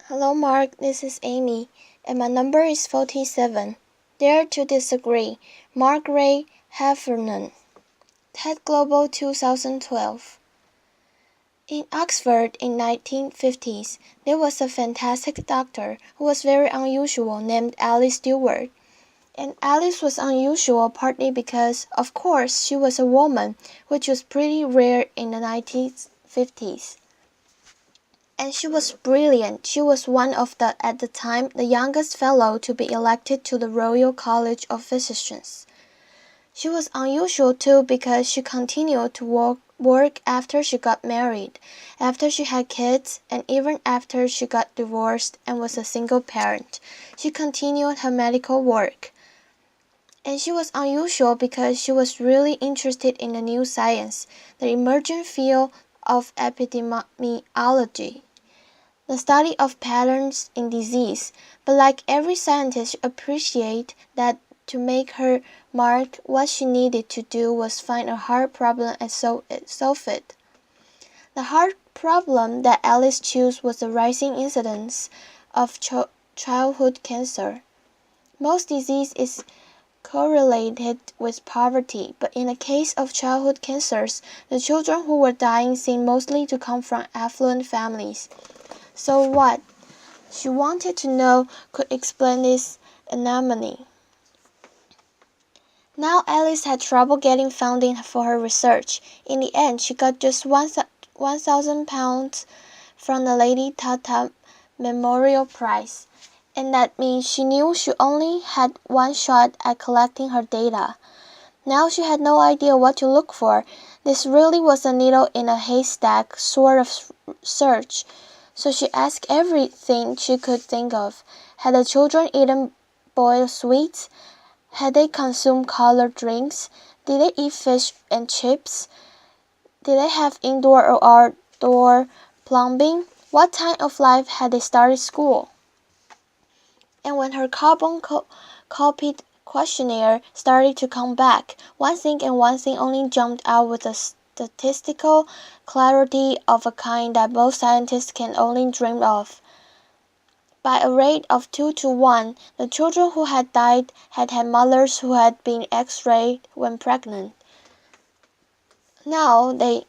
Hello, Mark. This is Amy, and my number is 47. Dare to disagree. Mark Ray Heffernan. TED Global 2012. In Oxford in 1950s, there was a fantastic doctor who was very unusual named Alice Stewart. And Alice was unusual partly because, of course, she was a woman, which was pretty rare in the 1950s. And she was brilliant. She was one of the, at the time, the youngest fellow to be elected to the Royal College of Physicians. She was unusual too because she continued to work after she got married, after she had kids, and even after she got divorced and was a single parent. She continued her medical work. And she was unusual because she was really interested in the new science, the emerging field of epidemiology, the study of patterns in disease. But like every scientist, she appreciated that to make her mark, what she needed to do was find a hard problem and solve it. The hard problem that Alice chose was the rising incidence of childhood cancer. Most disease is correlated with poverty, but in the case of childhood cancers, the children who were dying seemed mostly to come from affluent families. So what she wanted to know could explain this anomaly. Now Alice had trouble getting funding for her research. In the end, she got just £1,000 from the Lady Tata Memorial Prize. And that means she knew she only had one shot at collecting her data. Now she had no idea what to look for. This really was a needle in a haystack sort of search. So she asked everything she could think of. Had the children eaten boiled sweets? Had they consumed colored drinks? Did they eat fish and chips? Did they have indoor or outdoor plumbing? What time of life had they started school? And when her carbon-copied questionnaire started to come back, one thing and one thing only jumped out with a statistical clarity of a kind that most scientists can only dream of. By a rate of 2 to 1, the children who had died had had mothers who had been X-rayed when pregnant. Now that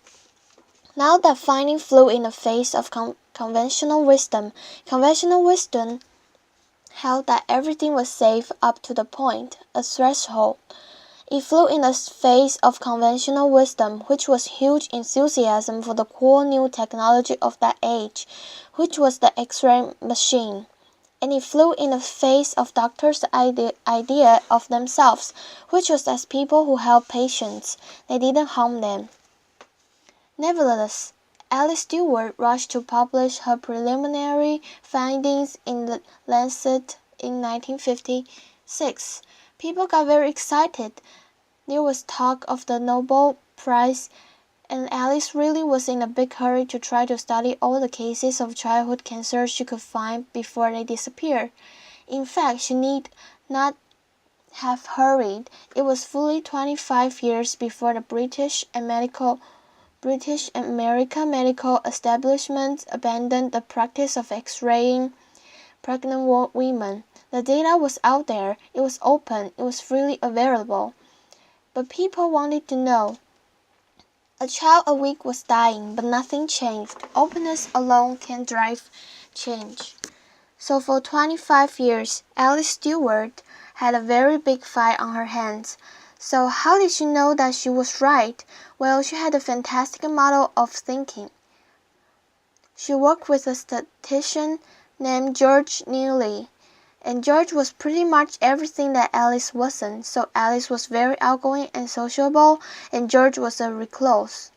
finding flew in the face of conventional wisdom held that everything was safe up to the point, a threshold. It flew in the face of conventional wisdom, which was huge enthusiasm for the cool new technology of that age, which was the X-ray machine. And it flew in the face of doctors' idea of themselves, which was as people who helped patients. They didn't harm them. Nevertheless, Alice Stewart rushed to publish her preliminary findings in the Lancet in 1956. People got very excited. There was talk of the Nobel Prize, and Alice really was in a big hurry to try to study all the cases of childhood cancer she could find before they disappeared. In fact, she need not have hurried. It was fully 25 years before the British and American medical establishments abandoned the practice of X-raying pregnant women. The data was out there, it was open, it was freely available. But people wanted to know. A child a week was dying, but nothing changed. Openness alone can drive change. So for 25 years, Alice Stewart had a very big fight on her hands. So how did she know that she was right? Well, she had a fantastic model of thinking. She worked with a statistician named George Neely, and George was pretty much everything that Alice wasn't. So Alice was very outgoing and sociable, and George was a recluse.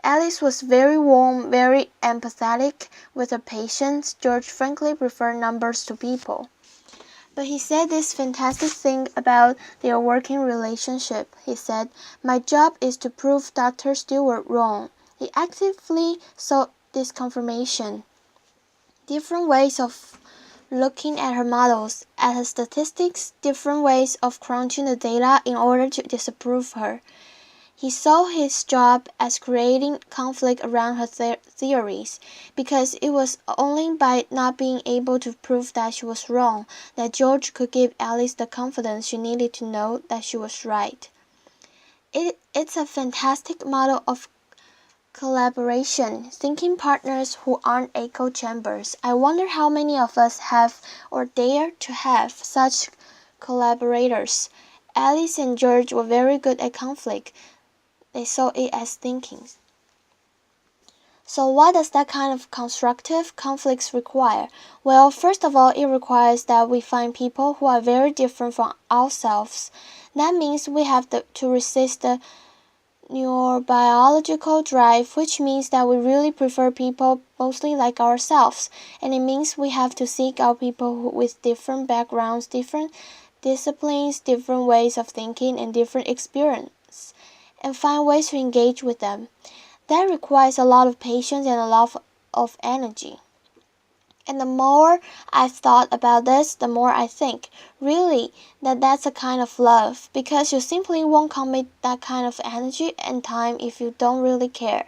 Alice was very warm, very empathetic with her patients. George frankly preferred numbers to people. But he said this fantastic thing about their working relationship. He said, "My job is to prove Dr. Stewart wrong." He actively sought this confirmation. Different ways of looking at her models, at her statistics, different ways of crunching the data in order to disprove her. He saw his job as creating conflict around her theories, because it was only by not being able to prove that she was wrong that George could give Alice the confidence she needed to know that she was right. It's a fantastic model of collaboration, thinking partners who aren't echo chambers. I wonder how many of us have or dare to have such collaborators. Alice and George were very good at conflict. They saw it as thinking. So what does that kind of constructive conflicts require? Well, first of all, it requires that we find people who are very different from ourselves. That means we have to resist the neurobiological drive, which means that we really prefer people mostly like ourselves. And it means we have to seek out people with different backgrounds, different disciplines, different ways of thinking, and different experience, and find ways to engage with them. That requires a lot of patience and a lot of energy. And the more I've thought about this, the more I think, really, that's a kind of love, because you simply won't commit that kind of energy and time if you don't really care.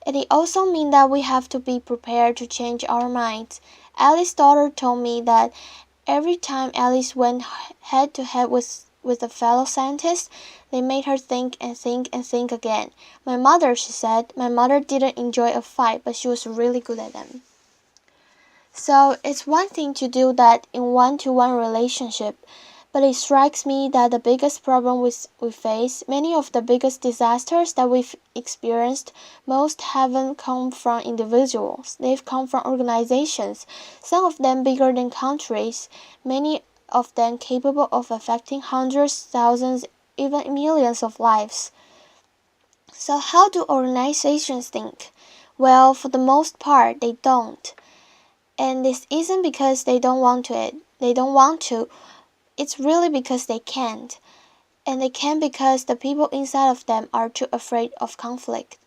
And it also means that we have to be prepared to change our minds. Alice's daughter told me that every time Alice went head to head with a fellow scientist, they made her think and think and think again. My mother, she said, my mother didn't enjoy a fight, but she was really good at them. So it's one thing to do that in one-to-one relationship, but it strikes me that the biggest problem we face, many of the biggest disasters that we've experienced, most haven't come from individuals. They've come from organizations, some of them bigger than countries, many of them capable of affecting hundreds, thousands, even millions of lives. So how do organizations think? Well, for the most part, they don't. And this isn't because they don't want to. It's really because they can't. And they can't because the people inside of them are too afraid of conflict.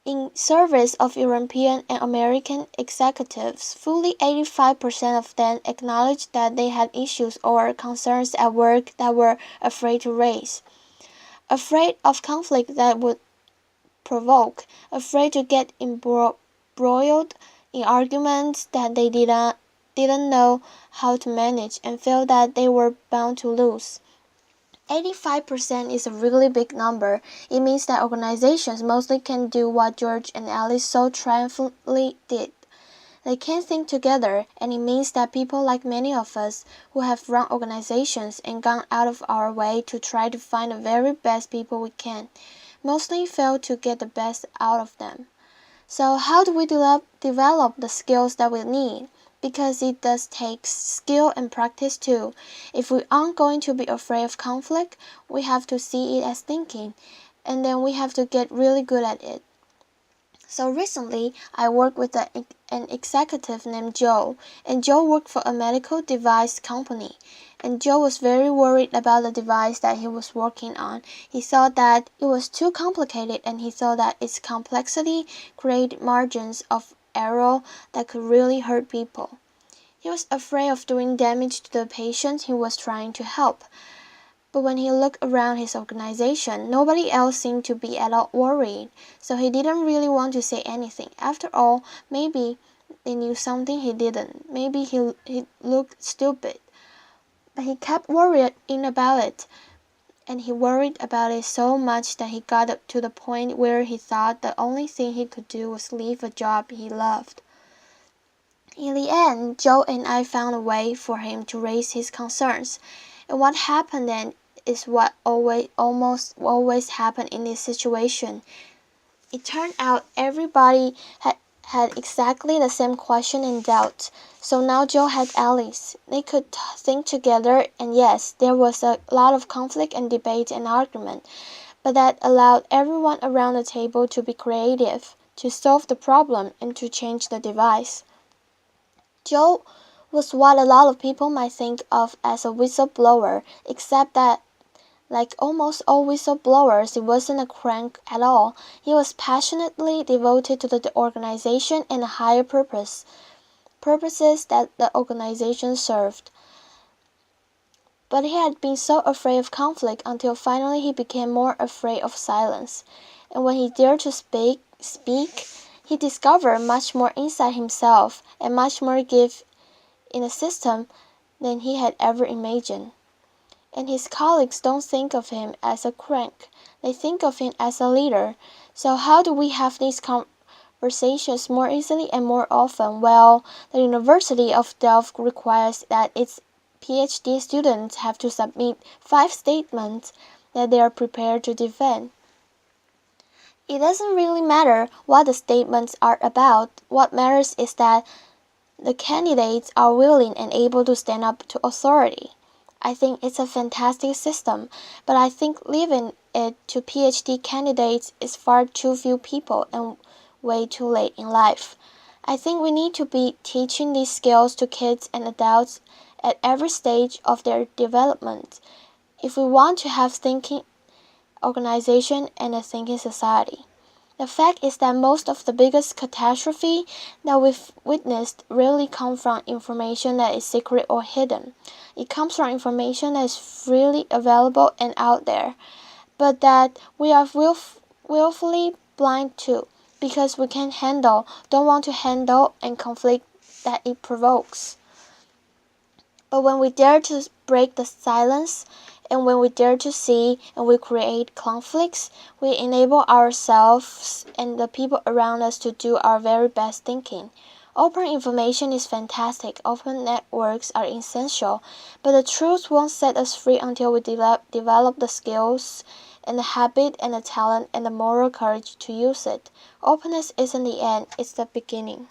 In surveys of European and American executives, fully 85% of them acknowledged that they had issues or concerns at work that were afraid to raise. Afraid of conflict that would provoke, afraid to get embroiled in arguments that they didn't know how to manage and felt that they were bound to lose. 85% is a really big number. It means that organizations mostly can do what George and Alice so triumphantly did. They can think together, and it means that people like many of us who have run organizations and gone out of our way to try to find the very best people we can, mostly fail to get the best out of them. So how do we develop the skills that we need? Because it does take skill and practice too. If we aren't going to be afraid of conflict, we have to see it as thinking, and then we have to get really good at it. So recently, I worked with an executive named Joe, and Joe worked for a medical device company. And Joe was very worried about the device that he was working on. He thought that it was too complicated, and he thought that its complexity created margins of error that could really hurt people. He was afraid of doing damage to the patient he was trying to help. But when he looked around his organization, nobody else seemed to be at all worried, so he didn't really want to say anything. After all, maybe they knew something he didn't. Maybe he looked stupid. But he kept worrying about it, and he worried about it so much that he got up to the point where he thought the only thing he could do was leave a job he loved. In the end, Joe and I found a way for him to raise his concerns, and what happened then is what almost always happen in this situation. It turned out everybody had exactly the same question and doubt. So now Joe had Alice. They could think together, and yes, there was a lot of conflict and debate and argument, but that allowed everyone around the table to be creative, to solve the problem, and to change the device. Joe was what a lot of people might think of as a whistleblower, except that like almost all whistleblowers, he wasn't a crank at all. He was passionately devoted to the organization and the higher purposes that the organization served. But he had been so afraid of conflict until finally he became more afraid of silence. And when he dared to speak, He discovered much more inside himself and much more gift in the system than he had ever imagined. And his colleagues don't think of him as a crank. They think of him as a leader. So how do we have these conversations more easily and more often? Well, the University of Delft requires that its PhD students have to submit 5 statements that they are prepared to defend. It doesn't really matter what the statements are about. What matters is that the candidates are willing and able to stand up to authority. I think it's a fantastic system, but I think leaving it to PhD candidates is far too few people and way too late in life. I think we need to be teaching these skills to kids and adults at every stage of their development if we want to have thinking organization and a thinking society. The fact is that most of the biggest catastrophe that we've witnessed really come from information that is secret or hidden. It comes from information that is freely available and out there, but that we are willfully blind to because we can't handle, don't want to handle, and conflict that it provokes. But when we dare to break the silence, and when we dare to see and we create conflicts, we enable ourselves and the people around us to do our very best thinking. Open information is fantastic, open networks are essential, but the truth won't set us free until we develop the skills and the habit and the talent and the moral courage to use it. Openness isn't the end, it's the beginning.